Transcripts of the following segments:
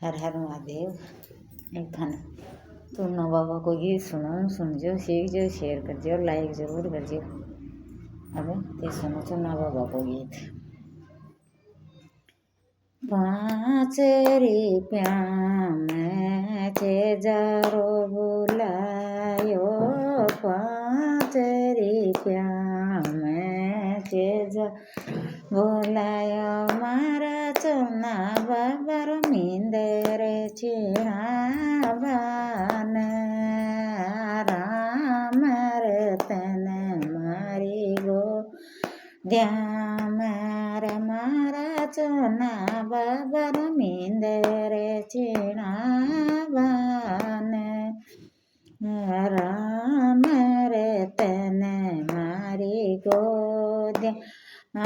हर हर महादेव। एक थाने तुम ना बाबा को गीत सुनजो सीखजो शेयर करजो लाइक जरूर करजो। अब ते सुनो चुना बाबा को गीत। 5 रुपया में चेजारो बुलायो, 5 रुपया में चेजा बोलायो, मारा चुना बाबर मींदर चिणावान, राम रतन मारी गो द्यामर मारा चुना बाबर मींदर चिणावान, राम रतन मारी गोद्या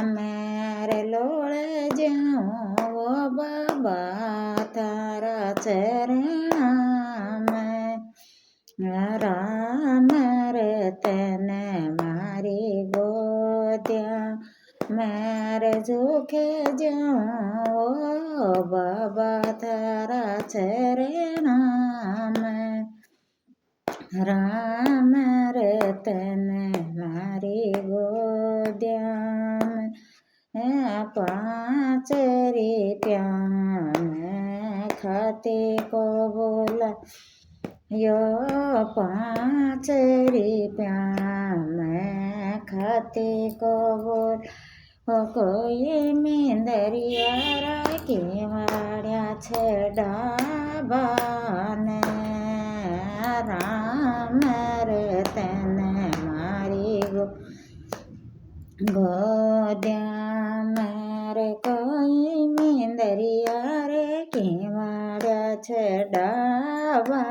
मेरे लोड़ जाऊँ वो बाबा तारा चरणा में, राम रतन मारी गोद्या मेरे झुके जाऊँ वो बाबा तारा चरणा में, राम रतन मारी गोद्या में 5 रुपया में खाते को बोला यो, 5 रुपया में खाते को बोल कोई मींदरिया के वाड़िया छड़ाबान, राम रतन मारी गोद्या मेरे कोई मींदरिया रे केवाड़ा छड़ावान,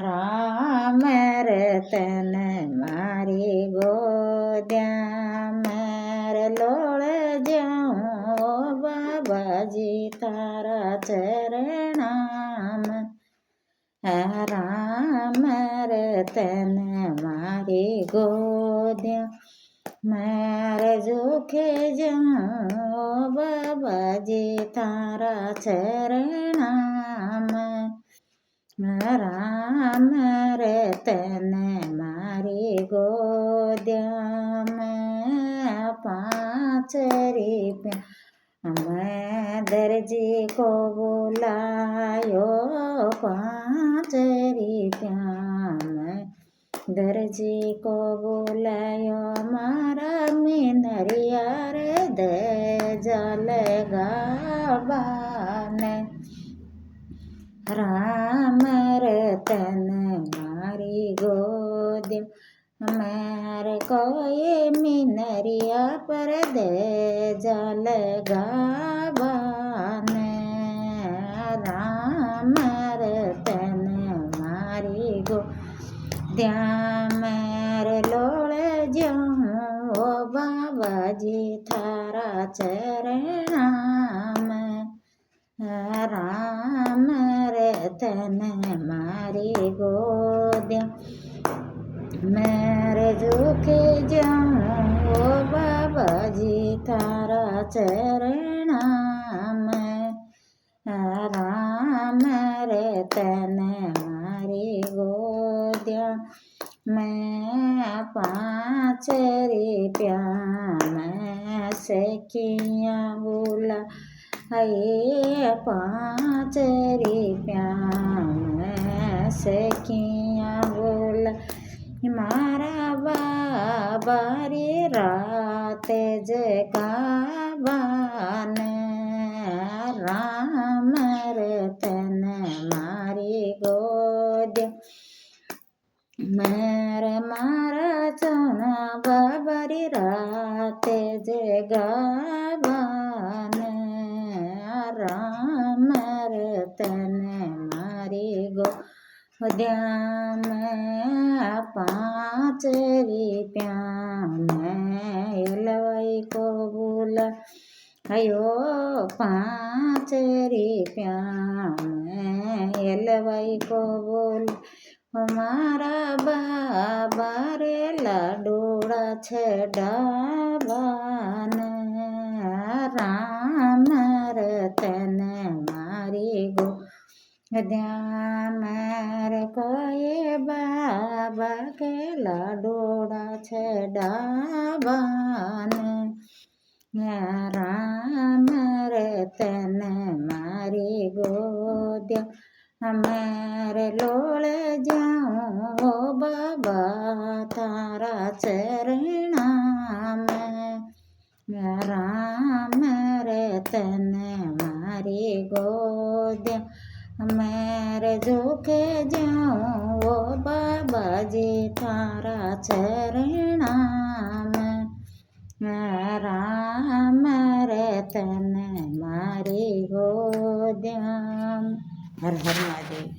राम रतन मारी गोद्या मेरे लोड़ जाऊँ बाबा जी तारा चरणा में, राम रतन मारी गोद्या मेरे झुके जाऊँ बाबा जी तारा चरणा में, राम रतन मारी गोद्या में 5 रुपया मैं दर्जी को बुलायो, 5 रुपया मैं दर्जी को बुलायो, मारा मीनरिया रे दे जलगाबान, राम रतन मारी गोद्या मेरे कोई मीनरिया पर दे जलगाबान, राम रतन मारी गोद्या मेरे लोड़ जाऊँ ओ बाबा जी थारा चरणा में, राम रतन मारी गोद्या मेरे झुके जाऊँ ओ बाबा जी तारा चरणा में, राम रतन मारी गोद्या मैं 5 रुपया में सखिया बोला ये 5 रुपया में सखिया बोला मारा बाबा रे रात जगाबान, राम रतन मारी गोद्या मेरे मारा चना बाबा रे रात जगाबान, राम रतन मारी गोद्या में 5 रुपया में एलवाई को बोला अयो, 5 रुपया में एलवाई को बोला हमारा बाबा रे लाडोड़ा छड़ावान, राम रतन ધ્યાન મારે કોઈ બાબા કે લાડોડા છે ડાબાને રામ રે તને મારી ગોદ્યા મારે લોળે જાઉં ઓ બાબા તારા ચરણામાં રામ રે તને મારી ગોદ્યા મારે જોકે જાઉં ઓ બાબાજી તારા ચરણામાં રામ રે તને મારી ગોદ્યા હર હર મહાદેવ.